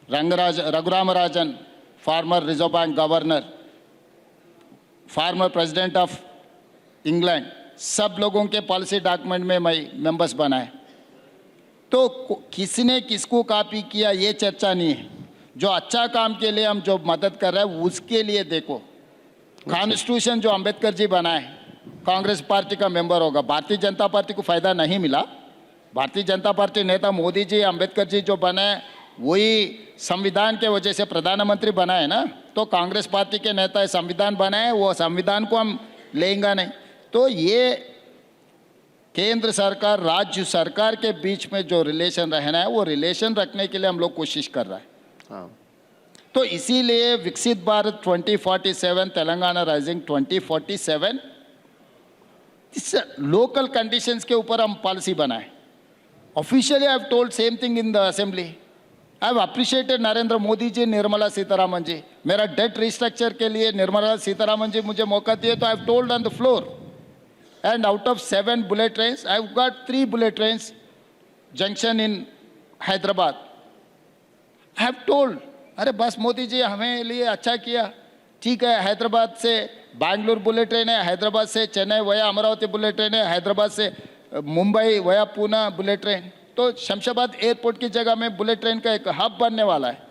Raghuram Rajan, former reserve bank governor, former president of England, सब लोगों के policy document में मैं मेंबर्स बनाए। तो किसी ने किसको कॉपी किया ये चर्चा नहीं है। जो अच्छा काम के लिए हम जो मदद कर रहे हैं उसके लिए देखो। कॉन्स्टिट्यूशन जो अंबेडकर जी बनाए, कांग्रेस पार्टी का मेंबर होगा, भारतीय जनता पार्टी को फायदा नहीं मिला। भारतीय जनता पार्टी नेता मोदी जी, अंबेडकर जी जो बनाए वही संविधान के वजह से प्रधानमंत्री बनाए ना। तो कांग्रेस पार्टी के नेता संविधान बनाए, वो संविधान को हम लेंगे नहीं। तो ये केंद्र सरकार राज्य सरकार के बीच में जो रिलेशन रहना है वो रिलेशन रखने के लिए हम लोग कोशिश कर रहा है। हाँ। तो इसीलिए विकसित भारत 2047, तेलंगाना राइजिंग 2047, इस लोकल कंडीशंस के ऊपर हम पॉलिसी बनाए। Officially I have told same thing in the assembly. I have appreciated Narendra Modi ji, Nirmala Sitharaman ji. मेरा डेट रिस्ट्रक्चर के लिए निर्मला सीतारामन जी मुझे मौका दिए, तो आई have told on the floor. And out of 7 bullet trains, I've got 3 bullet trains junction in Hyderabad. I have told, अरे बस मोदी जी हमें लिए अच्छा किया, ठीक है। हैदराबाद से बैंगलोर बुलेट ट्रेन है, हैदराबाद से चेन्नई वया अमरावती बुलेट ट्रेन है, हैदराबाद से मुंबई वया पूना बुलेट ट्रेन। तो शमशाबाद एयरपोर्ट की जगह में बुलेट ट्रेन का एक हब बनने वाला है।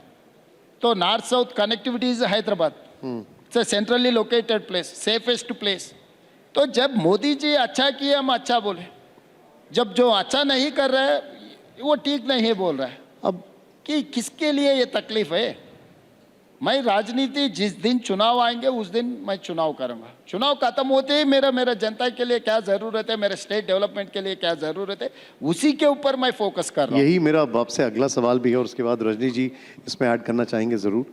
तो north south connectivity is Hyderabad, it's a centrally located place, safest place. तो जब मोदी जी अच्छा किए हम अच्छा बोले, जब जो अच्छा नहीं कर रहा है वो ठीक नहीं बोल रहा है। अब कि किसके लिए ये तकलीफ है? मैं राजनीति जिस दिन चुनाव आएंगे उस दिन मैं चुनाव करूंगा। चुनाव खत्म होते ही मेरा जनता के लिए क्या जरूरत है, मेरे स्टेट डेवलपमेंट के लिए क्या जरूरत है, उसी के ऊपर मैं फोकस कर रहा हूँ। यही मेरा आपसे अगला सवाल भी है और उसके बाद रजनी जी इसमें ऐड करना चाहेंगे जरूर।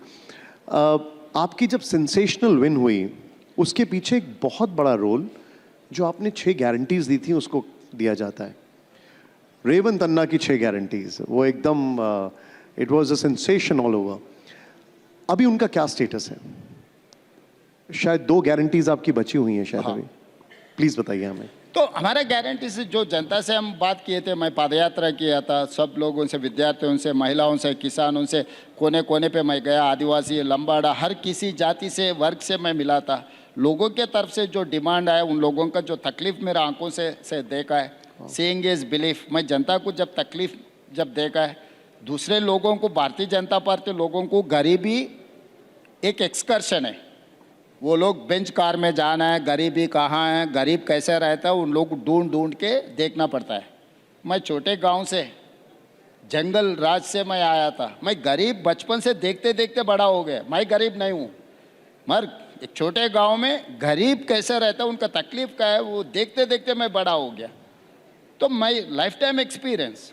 आपकी जब सेंसेशनल विन हुई उसके पीछे एक बहुत बड़ा रोल जो आपने 6 गारंटीज दी थी उसको दिया जाता है। रेवंत अन्ना की 6 गारंटीज, वो एकदम it was a sensation all over. अभी उनका क्या स्टेटस है? शायद 2 गारंटीज आपकी बची हुई हैं शायद। अभी प्लीज बताइए हमें। तो हमारा गारंटी से जो जनता से हम बात किए थे, मैं पदयात्रा किया था, सब लोगों से, विद्यार्थियों से, महिलाओं से, किसानों से, कोने कोने पे मैं गया, आदिवासी, लंबाड़ा, हर किसी जाति से, वर्ग से मैं मिला था। लोगों के तरफ से जो डिमांड आया, उन लोगों का जो तकलीफ मेरा आंखों से देखा है, सीइंग इज बिलीफ। मैं जनता को जब तकलीफ जब देखा है, दूसरे लोगों को, भारतीय जनता पार्टी लोगों को गरीबी एक एक्सकर्शन है। वो लोग बेंच कार में जाना है, गरीबी कहाँ है, गरीब कैसे रहता है, उन लोग ढूंढ ढूंढ के देखना पड़ता है। मैं छोटे गांव से, जंगल राज से मैं आया था। मैं गरीब बचपन से देखते देखते बड़ा हो गया। मैं गरीब नहीं हूँ, मगर एक छोटे गांव में गरीब कैसे रहता है, उनका तकलीफ क्या है, वो देखते देखते मैं बड़ा हो गया। तो मैं लाइफ टाइम एक्सपीरियंस।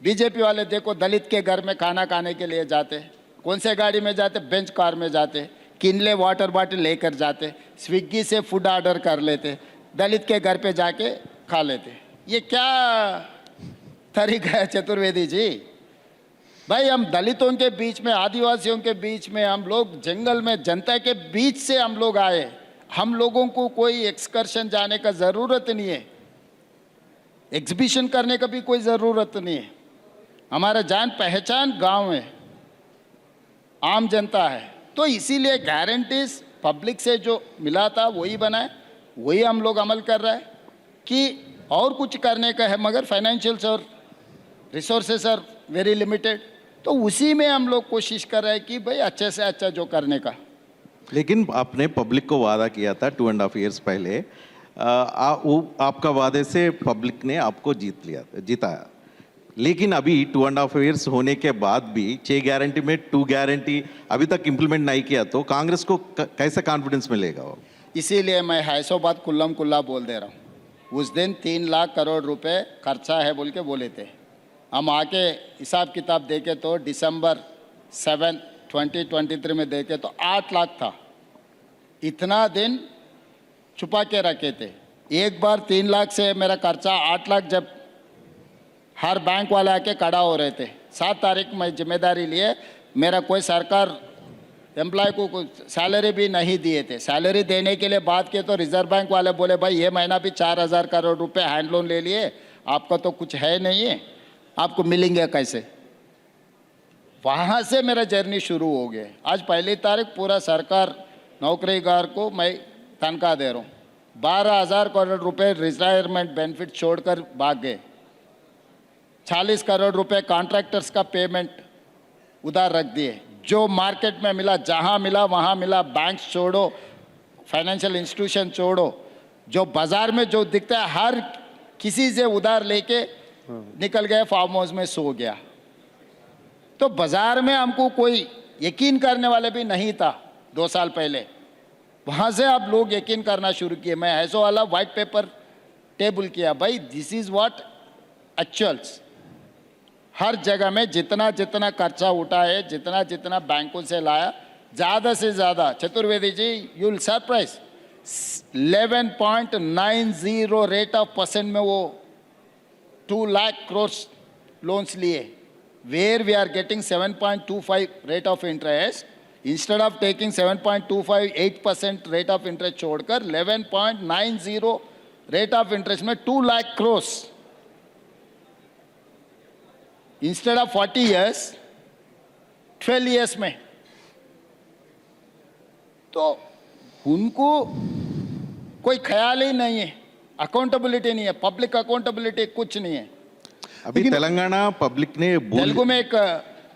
बीजेपी वाले देखो, दलित के घर में खाना खाने के लिए जाते, कौन से गाड़ी में जाते? बेंच कार में जाते, किनले वाटर बॉटल लेकर जाते, स्विगी से फूड ऑर्डर कर लेते, दलित के घर पे जाके खा लेते। ये क्या तरीका है चतुर्वेदी जी? भाई हम दलितों के बीच में, आदिवासियों के बीच में, हम लोग जंगल में जनता के बीच से हम लोग आए। हम लोगों को कोई एक्सकर्शन जाने का ज़रूरत नहीं है, एग्जीबिशन करने का भी कोई ज़रूरत नहीं है। हमारा जान पहचान गांव है, आम जनता है। तो इसीलिए गारंटीज पब्लिक से जो मिला था वही बनाए, वही हम लोग अमल कर रहे हैं। कि और कुछ करने का है मगर फाइनेंशियल्स और रिसोर्सेस आर वेरी लिमिटेड, तो उसी में हम लोग कोशिश कर रहे हैं कि भाई अच्छे से अच्छा जो करने का। लेकिन आपने पब्लिक को वादा किया था 2.5 ईयर्स पहले, आपका वादे से पब्लिक ने आपको जिताया। लेकिन अभी 2.5 ईयर्स होने के बाद भी 6 गारंटी में 2 गारंटी अभी तक इम्प्लीमेंट नहीं किया, तो कांग्रेस को कैसे कॉन्फिडेंस मिलेगा? वो इसीलिए मैं 150 बात कुल्लम कुल्ला बोल दे रहा हूँ। उस दिन 3 लाख करोड़ रुपए खर्चा है बोल के बोले थे। हम आके हिसाब किताब देखे तो दिसंबर 7, 2023 में देखे तो 8 लाख था। इतना दिन छुपा के रखे थे। एक बार 3 लाख से मेरा खर्चा 8 लाख जब हर बैंक वाले आके खड़ा हो रहे थे, 7 तारीख में जिम्मेदारी लिए, मेरा कोई सरकार एम्प्लॉय को सैलरी भी नहीं दिए थे। सैलरी देने के लिए बात किए तो रिजर्व बैंक वाले बोले भाई ये महीना भी 4,000 करोड़ रुपए हैंड लोन ले लिए, आपका तो कुछ है नहीं है, आपको मिलेंगे कैसे। वहाँ से मेरा जर्नी शुरू हो गया। आज 1 तारीख पूरा सरकार नौकरीगार को मैं तनख्वाह दे रहा हूँ। 12,000 करोड़ रुपए रिटायरमेंट बेनिफिट छोड़कर भाग गए। 40 करोड़ रुपए कॉन्ट्रैक्टर्स का पेमेंट उधार रख दिए। जो मार्केट में मिला, जहाँ मिला वहाँ मिला, बैंक छोड़ो, फाइनेंशियल इंस्टीट्यूशन छोड़ो, जो बाजार में जो दिखता है हर किसी से उधार लेके निकल गए, फार्म हाउस में सो गया। तो बाजार में हमको कोई यकीन करने वाले भी नहीं था 2 साल पहले। वहाँ से अब लोग यकीन करना शुरू किए। मैं ऐसा वाला वाइट पेपर टेबल किया, भाई दिस इज व्हाट एक्चुअल्स। हर जगह में जितना जितना खर्चा उठा है, जितना जितना बैंकों से लाया, ज़्यादा से ज़्यादा, Chaturvedi ji you will surprise, 11.90 rate of percent में वो 2 लाख करोड़ लोन्स लिए, where we are getting 7.25 rate of interest, instead of taking 7.258% rate of interest छोड़कर 11.90 रेट ऑफ इंटरेस्ट में 2 lakh crore, instead of 40 years 12 years में। तो उनको कोई ख्याल ही नहीं है, अकाउंटेबिलिटी नहीं है, पब्लिक अकाउंटेबिलिटी कुछ नहीं है। अभी तेलंगाना पब्लिक ने तेलुगु में एक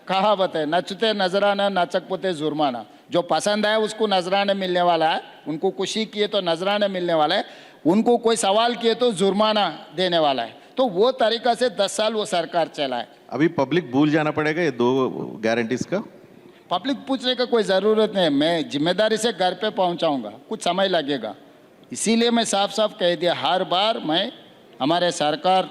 कहावत है, नचते नजराना नाचकपोते जुर्माना। जो पसंद है उसको नजराने मिलने वाला है, उनको खुशी किए तो नजराने मिलने वाला है, उनको कोई सवाल किए तो जुर्माना देने वाला है। तो वो तरीका से 10 साल वो सरकार चला है। अभी पब्लिक भूल जाना पड़ेगा ये 2 गारंटीज का। पब्लिक पूछने का कोई ज़रूरत नहीं, मैं जिम्मेदारी से घर पे पहुंचाऊंगा, कुछ समय लगेगा। इसीलिए मैं साफ साफ कह दिया, हर बार मैं हमारे सरकार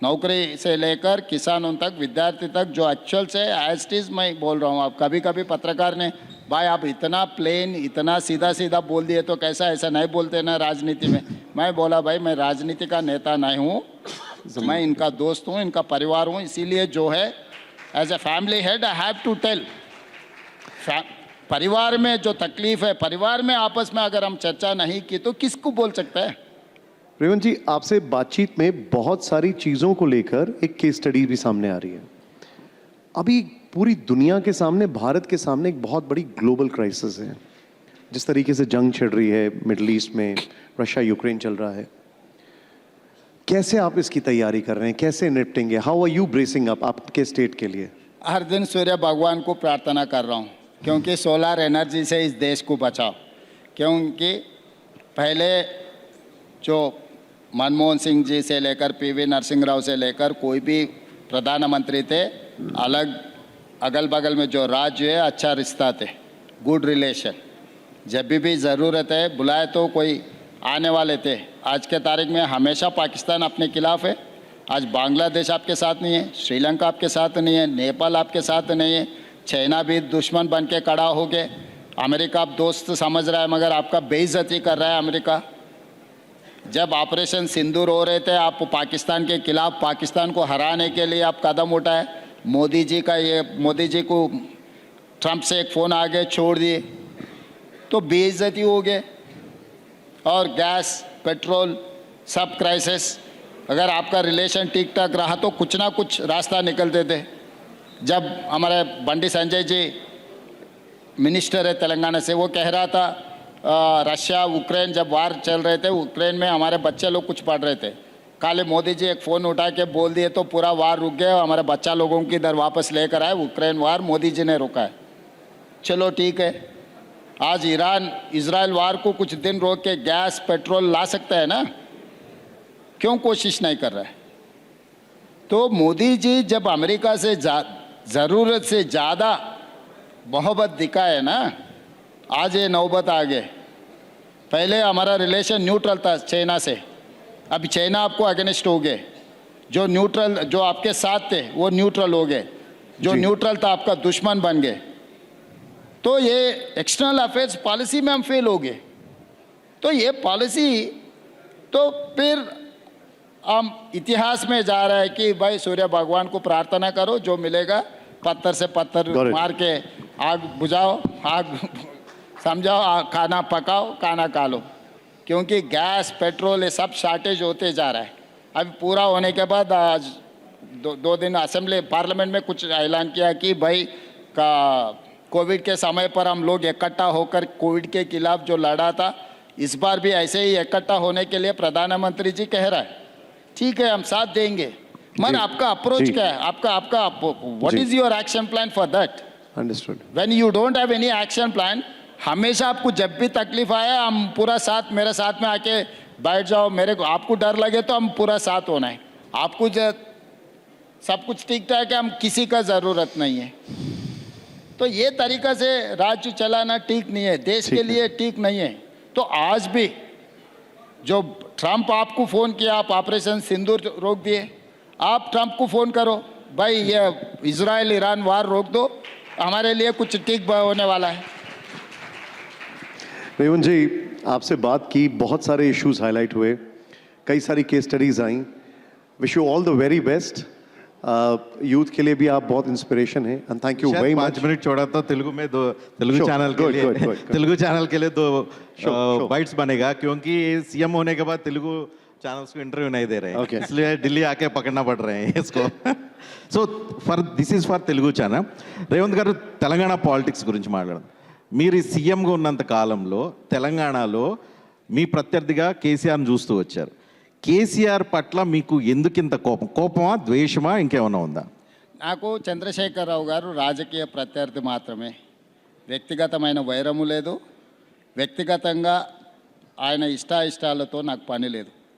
नौकरी से लेकर किसानों तक, विद्यार्थी तक, जो एक्चुअल से एज इट इज़ मैं बोल रहा हूँ। अब कभी कभी पत्रकार ने, भाई आप इतना प्लेन, इतना सीधा सीधा बोल दिए तो कैसा, ऐसा नहीं बोलते ना राजनीति में। मैं बोला भाई मैं राजनीति का नेता नहीं हूँ, मैं इनका दोस्त हूँ, इनका परिवार हूँ। इसीलिए जो है as a family head I have to tell. परिवार में जो तकलीफ है, परिवार में आपस में अगर हम चर्चा नहीं की तो किसको बोल सकता है। रेवंत जी, आपसे बातचीत में बहुत सारी चीज़ों को लेकर एक केस स्टडी भी सामने आ रही है। अभी पूरी दुनिया के सामने, भारत के सामने एक बहुत बड़ी ग्लोबल क्राइसिस है। जिस तरीके से जंग छिड़ रही है मिडल ईस्ट में, रशिया यूक्रेन चल रहा है, कैसे आप इसकी तैयारी कर रहे हैं, कैसे निपटेंगे? How are you bracing up आपके स्टेट के लिए? हर दिन सूर्य भगवान को प्रार्थना कर रहा हूँ, क्योंकि सोलर एनर्जी से इस देश को बचाओ। क्योंकि पहले जो मनमोहन सिंह जी से लेकर पीवी नरसिंह राव से लेकर कोई भी प्रधानमंत्री थे, अलग अगल बगल में जो राज्य है अच्छा रिश्ता थे, गुड रिलेशन। जब भी ज़रूरत है बुलाए तो कोई आने वाले थे। आज के तारीख में हमेशा पाकिस्तान अपने खिलाफ है। आज बांग्लादेश आपके साथ नहीं है, श्रीलंका आपके साथ नहीं है, नेपाल आपके साथ नहीं है, चाइना भी दुश्मन बन के खड़ा हो गए। अमेरिका आप दोस्त समझ रहा है मगर आपका बेइज्जती कर रहा है अमेरिका। जब ऑपरेशन सिंदूर हो रहे थे, आप पाकिस्तान के खिलाफ, पाकिस्तान को हराने के लिए आप कदम उठाए। मोदी जी को ट्रंप से एक फ़ोन आ गए, छोड़ दिए तो बेइज्जती हो गए। और गैस, पेट्रोल, सब क्राइसिस। अगर आपका रिलेशन ठीक ठाक रहा तो कुछ ना कुछ रास्ता निकलते थे। जब हमारे बंडी संजय जी मिनिस्टर है तेलंगाना से, वो कह रहा था रशिया यूक्रेन जब वार चल रहे थे, यूक्रेन में हमारे बच्चे लोग कुछ पढ़ रहे थे, काले मोदी जी एक फ़ोन उठा के बोल दिए तो पूरा वार रुक गया। हमारे बच्चा लोगों की इधर वापस लेकर आए। यूक्रेन वार मोदी जी ने रोका है, चलो ठीक है। आज ईरान इजराइल वार को कुछ दिन रोक के गैस पेट्रोल ला सकता है ना, क्यों कोशिश नहीं कर रहा है? तो मोदी जी जब अमेरिका से ज़रूरत से ज़्यादा मोहब्बत दिखाए ना, आज ये नौबत आ गए। पहले हमारा रिलेशन न्यूट्रल था चाइना से, अभी चाइना आपको अगेंस्ट हो गए, जो न्यूट्रल, जो आपके साथ थे वो न्यूट्रल हो गए, जो जी। न्यूट्रल था आपका दुश्मन बन गए। तो ये एक्सटर्नल अफेयर्स पॉलिसी में हम फेल हो गए। तो ये पॉलिसी, तो फिर हम इतिहास में जा रहे हैं कि भाई सूर्य भगवान को प्रार्थना करो, जो मिलेगा पत्थर से पत्थर Got it. मार के आग बुझाओ, आग समझाओ, खाना पकाओ, खाना खा लो, क्योंकि गैस पेट्रोल ये सब शॉर्टेज होते जा रहा है। अभी पूरा होने के बाद आज दो दिन असेंबली पार्लियामेंट में कुछ ऐलान किया कि भाई का कोविड के समय पर हम लोग इकट्ठा होकर कोविड के खिलाफ जो लड़ा था, इस बार भी ऐसे ही इकट्ठा होने के लिए प्रधानमंत्री जी कह रहा है। ठीक है, हम साथ देंगे, मगर जी। आपका अप्रोच जी। क्या है? आपका व्हाट जी। Is your action plan for that? Understood. When you don't have any action plan, हमेशा आपको जब भी तकलीफ आया हम पूरा साथ, मेरे साथ में आके बैठ जाओ, मेरे को आपको डर लगे तो हम पूरा साथ होना है, आपको सब कुछ ठीक ठाक है, हम किसी का ज़रूरत नहीं है। तो ये तरीका से राज्य चलाना ठीक नहीं है, देश के लिए ठीक नहीं है। तो आज भी जो ट्रंप आपको फ़ोन किया, आप ऑपरेशन सिंदूर रोक दिए, आप ट्रंप को फ़ोन करो, भाई ये इजराइल ईरान वार रोक दो, हमारे लिए कुछ ठीक होने वाला है। रेवंत जी, आपसे बात की, बहुत सारे इश्यूज हाईलाइट हुए, कई सारी case studies I. Wish you all the very best. Youth के लिए भी आप बहुत इंस्पिरेशन है, and thank you very 5 much. Minute छोड़ा तो तेलुगु में दो, तेलुगु Sure. चैनल के Good, लिए good, good. तेलुगु चैनल के लिए 2 Sure. बाइट्स बनेगा, क्योंकि सीएम होने के बाद तेलुगु चैनल्स को इंटरव्यू नहीं दे रहे हैं, Okay. इसलिए दिल्ली आके पकड़ना पड़ रहे हैं इसको। So this is for Telugu channel. Revanth గారు, తెలంగాణ పాలిటిక్స్ గురించి మాట్లాడదాం. మీరు ఈ సీఎంగా ఉన్నంత కాలంలో తెలంగాణలో మీ ప్రత్యర్థిగా కేసీఆర్ని చూస్తూ వచ్చారు. కేసీఆర్ పట్ల మీకు ఎందుకింత కోపమా, ద్వేషమా, ఇంకేమైనా ఉందా? నాకు చంద్రశేఖరరావు గారు రాజకీయ ప్రత్యర్థి మాత్రమే, వ్యక్తిగతమైన వైరము లేదు, వ్యక్తిగతంగా ఆయన ఇష్టాయిష్టాలతో నాకు పని లేదు.